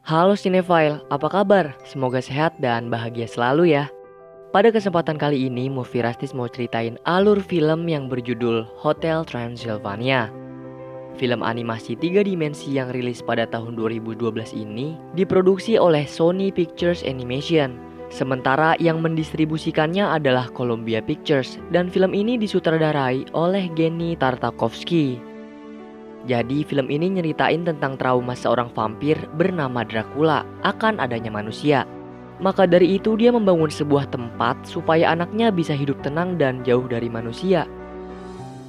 Halo Cinephile, apa kabar? Semoga sehat dan bahagia selalu ya. Pada kesempatan kali ini, Movie Rastis mau ceritain alur film yang berjudul Hotel Transylvania. Film animasi 3 dimensi yang rilis pada tahun 2012 ini diproduksi oleh Sony Pictures Animation. Sementara yang mendistribusikannya adalah Columbia Pictures dan film ini disutradarai oleh Genndy Tartakovsky. Jadi film ini nyeritain tentang trauma seorang vampir bernama Dracula akan adanya manusia. Maka dari itu dia membangun sebuah tempat supaya anaknya bisa hidup tenang dan jauh dari manusia.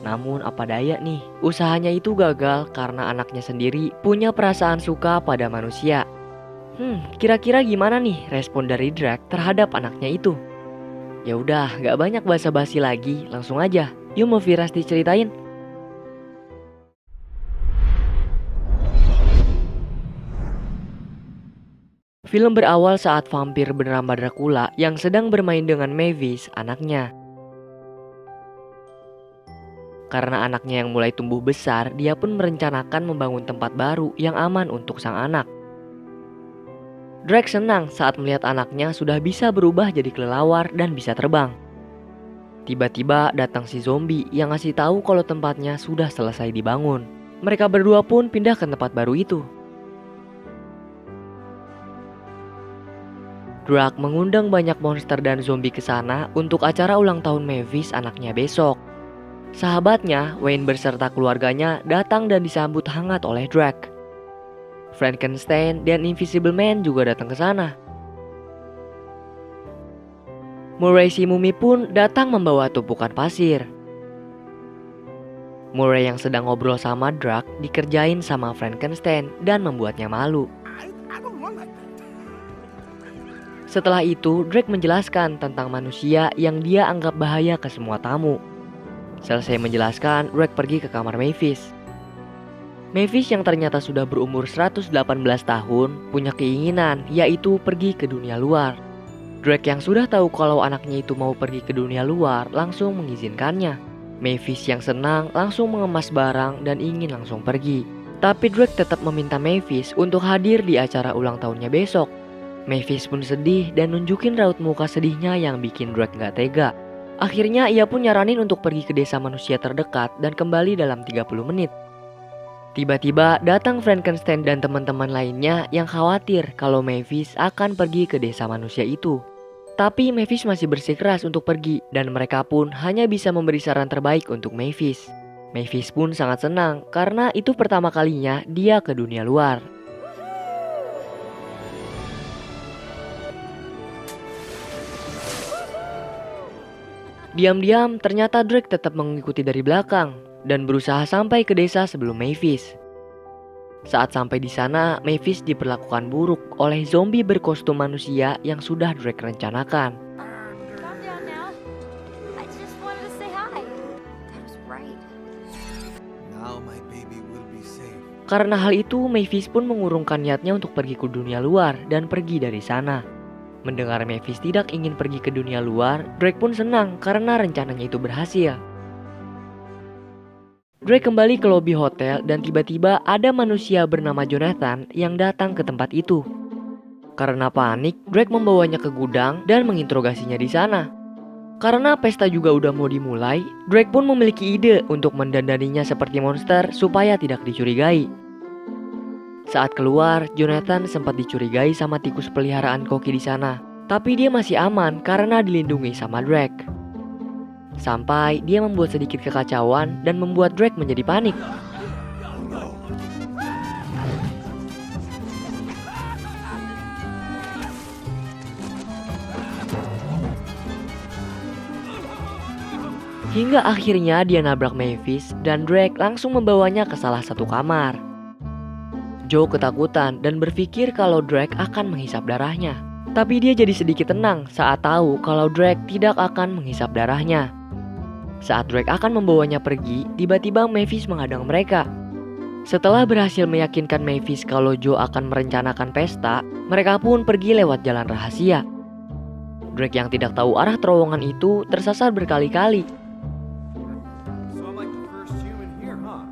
Namun apa daya nih, usahanya itu gagal karena anaknya sendiri punya perasaan suka pada manusia. Kira-kira gimana nih respon dari Drac terhadap anaknya itu? Ya udah, gak banyak basa-basi lagi, langsung aja. Yuk Movie Rastis ceritain. Film berawal saat vampir bernama Dracula yang sedang bermain dengan Mavis, anaknya. Karena anaknya yang mulai tumbuh besar, dia pun merencanakan membangun tempat baru yang aman untuk sang anak. Drac senang saat melihat anaknya sudah bisa berubah jadi kelelawar dan bisa terbang. Tiba-tiba datang si zombie yang ngasih tahu kalau tempatnya sudah selesai dibangun. Mereka berdua pun pindah ke tempat baru itu. Drac mengundang banyak monster dan zombie ke sana untuk acara ulang tahun Mavis anaknya besok. Sahabatnya, Wayne beserta keluarganya datang dan disambut hangat oleh Drac. Frankenstein dan Invisible Man juga datang ke sana. Murray si mumi pun datang membawa tumpukan pasir. Murray yang sedang ngobrol sama Drac dikerjain sama Frankenstein dan membuatnya malu. Setelah itu, Drac menjelaskan tentang manusia yang dia anggap bahaya ke semua tamu. Selesai menjelaskan, Drac pergi ke kamar Mavis. Mavis yang ternyata sudah berumur 118 tahun, punya keinginan yaitu pergi ke dunia luar. Drac yang sudah tahu kalau anaknya itu mau pergi ke dunia luar, langsung mengizinkannya. Mavis yang senang langsung mengemas barang dan ingin langsung pergi. Tapi Drac tetap meminta Mavis untuk hadir di acara ulang tahunnya besok. Mavis pun sedih dan nunjukin raut muka sedihnya yang bikin Drac gak tega. Akhirnya ia pun nyaranin untuk pergi ke desa manusia terdekat dan kembali dalam 30 menit. Tiba-tiba datang Frankenstein dan teman-teman lainnya yang khawatir kalau Mavis akan pergi ke desa manusia itu. Tapi Mavis masih bersikeras untuk pergi dan mereka pun hanya bisa memberi saran terbaik untuk Mavis. Mavis pun sangat senang karena itu pertama kalinya dia ke dunia luar. Diam-diam ternyata Drac tetap mengikuti dari belakang dan berusaha sampai ke desa sebelum Mavis. Saat sampai di sana, Mavis diperlakukan buruk oleh zombie berkostum manusia yang sudah Drac rencanakan. Calm down now. I just wanted to say hi. That was right. Now my baby will be safe. Karena hal itu, Mavis pun mengurungkan niatnya untuk pergi ke dunia luar dan pergi dari sana. Mendengar Mavis tidak ingin pergi ke dunia luar, Drac pun senang karena rencananya itu berhasil. Drac kembali ke lobi hotel dan tiba-tiba ada manusia bernama Jonathan yang datang ke tempat itu. Karena panik, Drac membawanya ke gudang dan menginterogasinya di sana. Karena pesta juga udah mau dimulai, Drac pun memiliki ide untuk mendandaninya seperti monster supaya tidak dicurigai. Saat keluar, Jonathan sempat dicurigai sama tikus peliharaan Koki di sana. Tapi dia masih aman karena dilindungi sama Drac. Sampai dia membuat sedikit kekacauan dan membuat Drac menjadi panik. Hingga akhirnya dia nabrak Mavis dan Drac langsung membawanya ke salah satu kamar. Joe ketakutan dan berpikir kalau Drac akan menghisap darahnya. Tapi dia jadi sedikit tenang saat tahu kalau Drac tidak akan menghisap darahnya. Saat Drac akan membawanya pergi, tiba-tiba Mavis menghadang mereka. Setelah berhasil meyakinkan Mavis kalau Joe akan merencanakan pesta, mereka pun pergi lewat jalan rahasia. Drac yang tidak tahu arah terowongan itu tersasar berkali-kali. So I'm like the first human here, huh?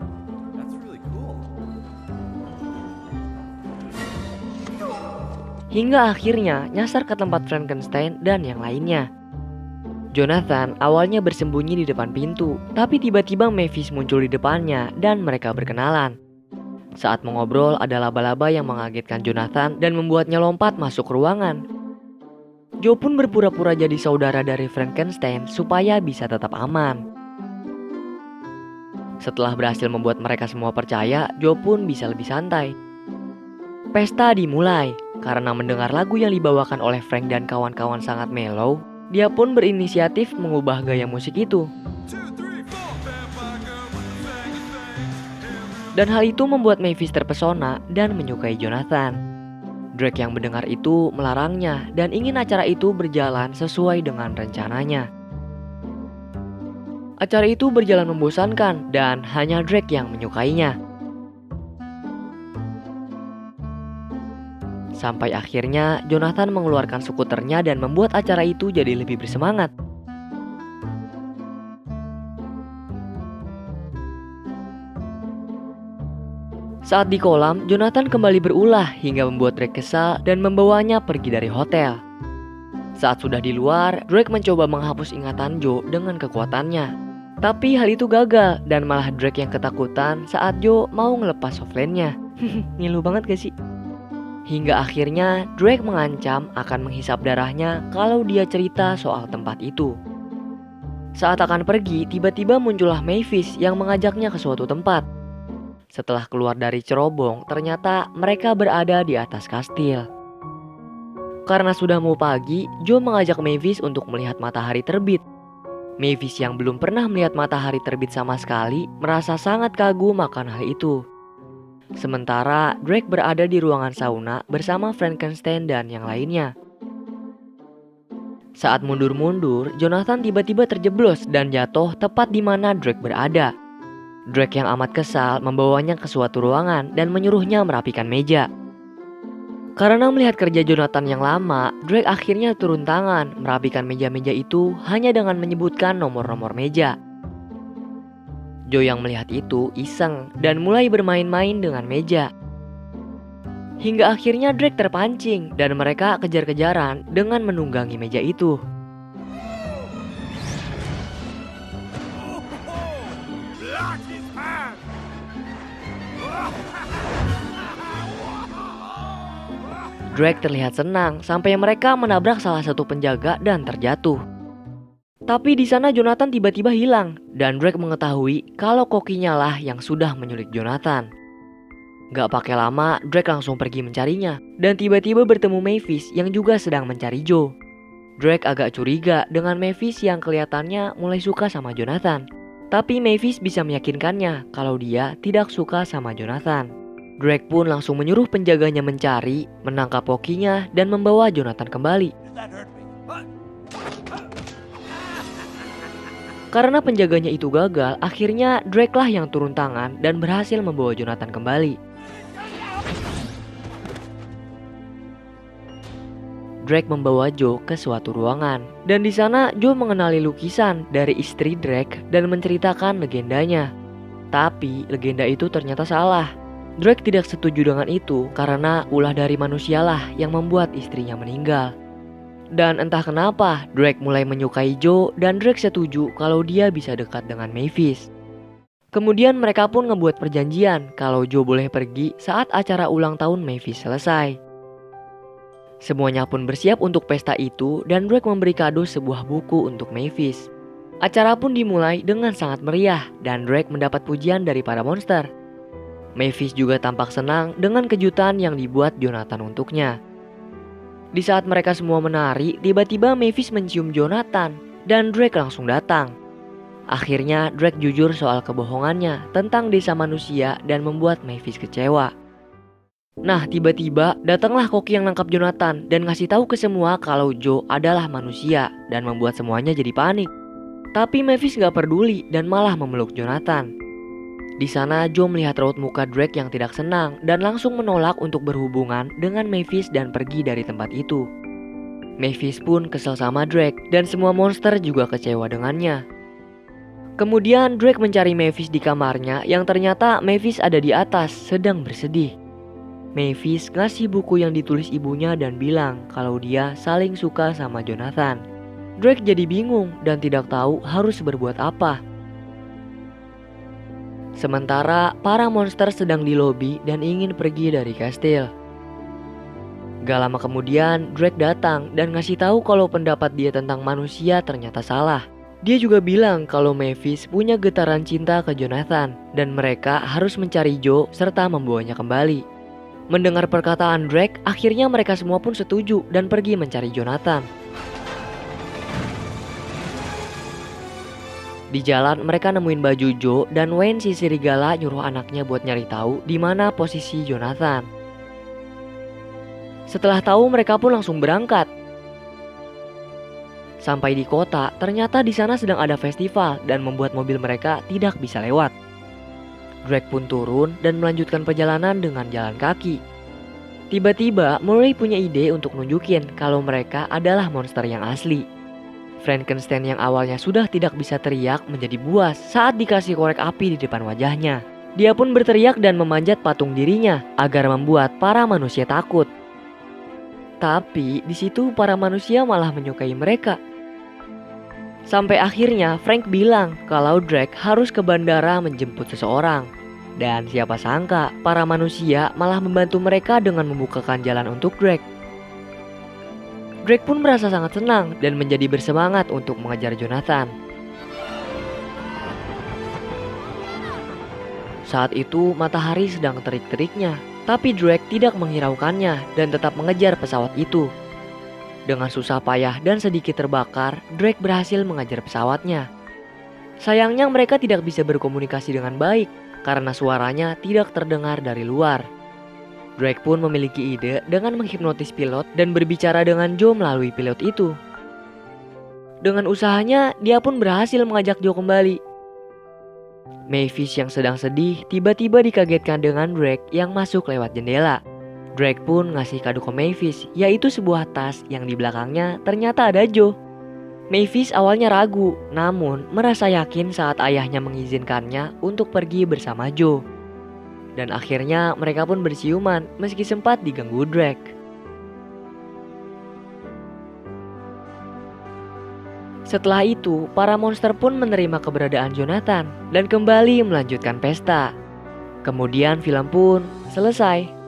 That's really cool. hingga akhirnya nyasar ke tempat Frankenstein dan yang lainnya. Jonathan awalnya bersembunyi di depan pintu, tapi tiba-tiba Mavis muncul di depannya dan mereka berkenalan. Saat mengobrol, ada laba-laba yang mengagetkan Jonathan dan membuatnya lompat masuk ruangan. Joe pun berpura-pura jadi saudara dari Frankenstein supaya bisa tetap aman. Setelah berhasil membuat mereka semua percaya, Joe pun bisa lebih santai. Pesta dimulai. Karena mendengar lagu yang dibawakan oleh Frank dan kawan-kawan sangat mellow, dia pun berinisiatif mengubah gaya musik itu. 2, 3, 4, vampire girl with the Frankenstein. Dan hal itu membuat Mavis terpesona dan menyukai Jonathan. Drake yang mendengar itu melarangnya dan ingin acara itu berjalan sesuai dengan rencananya. Acara itu berjalan membosankan dan hanya Drake yang menyukainya. Sampai akhirnya Jonathan mengeluarkan skuternya dan membuat acara itu jadi lebih bersemangat. Saat di kolam, Jonathan kembali berulah hingga membuat Drake kesal dan membawanya pergi dari hotel. Saat sudah di luar, Drake mencoba menghapus ingatan Joe dengan kekuatannya. Tapi hal itu gagal dan malah Drake yang ketakutan saat Joe mau ngelepas softlandnya. Ngilu banget gak sih? Hingga akhirnya Drake mengancam akan menghisap darahnya kalau dia cerita soal tempat itu. Saat akan pergi, tiba-tiba muncullah Mavis yang mengajaknya ke suatu tempat. Setelah keluar dari cerobong, ternyata mereka berada di atas kastil. Karena sudah mau pagi, Joe mengajak Mavis untuk melihat matahari terbit. Mavis yang belum pernah melihat matahari terbit sama sekali merasa sangat kagum akan hal itu. Sementara Drake berada di ruangan sauna bersama Frankenstein dan yang lainnya. Saat mundur-mundur, Jonathan tiba-tiba terjeblos dan jatuh tepat di mana Drake berada. Drake yang amat kesal membawanya ke suatu ruangan dan menyuruhnya merapikan meja. Karena melihat kerja Jonathan yang lama, Drake akhirnya turun tangan merapikan meja-meja itu hanya dengan menyebutkan nomor-nomor meja. Joe yang melihat itu iseng dan mulai bermain-main dengan meja. Hingga akhirnya Drake terpancing dan mereka kejar-kejaran dengan menunggangi meja itu. Lock his hand. Drake terlihat senang sampai mereka menabrak salah satu penjaga dan terjatuh. Tapi di sana Jonathan tiba-tiba hilang dan Drake mengetahui kalau kokinya lah yang sudah menyulik Jonathan. Gak pakai lama, Drake langsung pergi mencarinya dan tiba-tiba bertemu Mavis yang juga sedang mencari Joe. Drake agak curiga dengan Mavis yang kelihatannya mulai suka sama Jonathan. Tapi Mavis bisa meyakinkannya kalau dia tidak suka sama Jonathan. Drake pun langsung menyuruh penjaganya mencari, menangkap kokinya dan membawa Jonathan kembali. That hurt me. What? Karena penjaganya itu gagal, akhirnya Drake lah yang turun tangan dan berhasil membawa Jonathan kembali. Drake membawa Joe ke suatu ruangan, dan di sana Joe mengenali lukisan dari istri Drake dan menceritakan legendanya. Tapi legenda itu ternyata salah. Drake tidak setuju dengan itu karena ulah dari manusialah yang membuat istrinya meninggal. Dan entah kenapa, Drake mulai menyukai Joe dan Drake setuju kalau dia bisa dekat dengan Mavis. Kemudian mereka pun ngebuat perjanjian kalau Joe boleh pergi saat acara ulang tahun Mavis selesai. Semuanya pun bersiap untuk pesta itu dan Drake memberi kado sebuah buku untuk Mavis. Acara pun dimulai dengan sangat meriah dan Drake mendapat pujian dari para monster. Mavis juga tampak senang dengan kejutan yang dibuat Jonathan untuknya. Di saat mereka semua menari, tiba-tiba Mavis mencium Jonathan dan Drake langsung datang. Akhirnya Drake jujur soal kebohongannya tentang desa manusia dan membuat Mavis kecewa. Nah, tiba-tiba datanglah koki yang nangkap Jonathan dan ngasih tahu ke semua kalau Joe adalah manusia dan membuat semuanya jadi panik. Tapi Mavis gak peduli dan malah memeluk Jonathan. Di sana Joe melihat raut muka Drake yang tidak senang dan langsung menolak untuk berhubungan dengan Mavis dan pergi dari tempat itu. Mavis pun kesal sama Drake dan semua monster juga kecewa dengannya. Kemudian Drake mencari Mavis di kamarnya yang ternyata Mavis ada di atas sedang bersedih. Mavis ngasih buku yang ditulis ibunya dan bilang kalau dia saling suka sama Jonathan. Drake jadi bingung dan tidak tahu harus berbuat apa. Sementara para monster sedang di lobi dan ingin pergi dari kastil. Gak lama kemudian Drake datang dan ngasih tahu kalau pendapat dia tentang manusia ternyata salah. Dia juga bilang kalau Mavis punya getaran cinta ke Jonathan dan mereka harus mencari Joe serta membawanya kembali. Mendengar perkataan Drake, akhirnya mereka semua pun setuju dan pergi mencari Jonathan. Di jalan mereka nemuin baju Joe dan Wayne si serigala nyuruh anaknya buat nyari tahu di mana posisi Jonathan. Setelah tahu mereka pun langsung berangkat. Sampai di kota, ternyata di sana sedang ada festival dan membuat mobil mereka tidak bisa lewat. Drake pun turun dan melanjutkan perjalanan dengan jalan kaki. Tiba-tiba Murray punya ide untuk nunjukin kalau mereka adalah monster yang asli. Frankenstein yang awalnya sudah tidak bisa teriak menjadi buas saat dikasih korek api di depan wajahnya. Dia pun berteriak dan memanjat patung dirinya agar membuat para manusia takut. Tapi di situ para manusia malah menyukai mereka. Sampai akhirnya Frank bilang kalau Drake harus ke bandara menjemput seseorang. Dan siapa sangka para manusia malah membantu mereka dengan membukakan jalan untuk Drake. Drake pun merasa sangat senang dan menjadi bersemangat untuk mengejar Jonathan. Saat itu matahari sedang terik-teriknya, tapi Drake tidak menghiraukannya dan tetap mengejar pesawat itu. Dengan susah payah dan sedikit terbakar, Drake berhasil mengejar pesawatnya. Sayangnya mereka tidak bisa berkomunikasi dengan baik karena suaranya tidak terdengar dari luar. Drake pun memiliki ide dengan menghipnotis pilot dan berbicara dengan Joe melalui pilot itu. Dengan usahanya, dia pun berhasil mengajak Joe kembali. Mavis yang sedang sedih tiba-tiba dikagetkan dengan Drake yang masuk lewat jendela. Drake pun ngasih kado ke Mavis, yaitu sebuah tas yang di belakangnya ternyata ada Joe. Mavis awalnya ragu, namun merasa yakin saat ayahnya mengizinkannya untuk pergi bersama Joe. Dan akhirnya mereka pun bersiuman meski sempat diganggu Drake. Setelah itu, para monster pun menerima keberadaan Jonathan dan kembali melanjutkan pesta. Kemudian film pun selesai.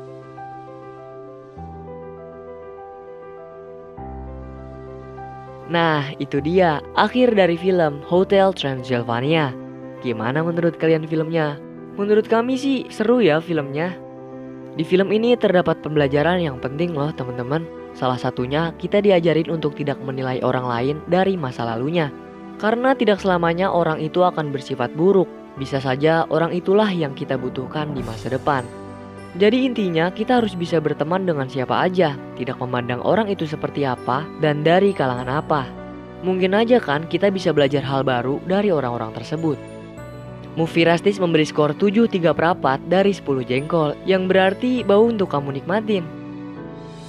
Nah, itu dia akhir dari film Hotel Transylvania. Gimana menurut kalian filmnya? Menurut kami sih seru ya filmnya. Di film ini terdapat pembelajaran yang penting loh teman-teman. Salah satunya kita diajarin untuk tidak menilai orang lain dari masa lalunya. Karena tidak selamanya orang itu akan bersifat buruk. Bisa saja orang itulah yang kita butuhkan di masa depan. Jadi intinya kita harus bisa berteman dengan siapa aja, tidak memandang orang itu seperti apa dan dari kalangan apa. Mungkin aja kan kita bisa belajar hal baru dari orang-orang tersebut. Movie Rastis memberi skor 7,3/4 dari 10 jengkol, yang berarti bau untuk kamu nikmatin.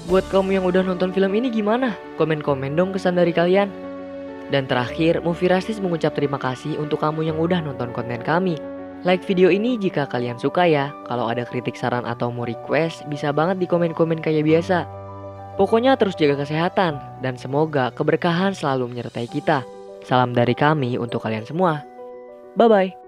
Buat kamu yang udah nonton film ini gimana? Komen-komen dong kesan dari kalian. Dan terakhir, Movie Rastis mengucap terima kasih untuk kamu yang udah nonton konten kami. Like video ini jika kalian suka ya. Kalau ada kritik, saran, atau mau request, bisa banget di komen-komen kayak biasa. Pokoknya terus jaga kesehatan, dan semoga keberkahan selalu menyertai kita. Salam dari kami untuk kalian semua. Bye-bye.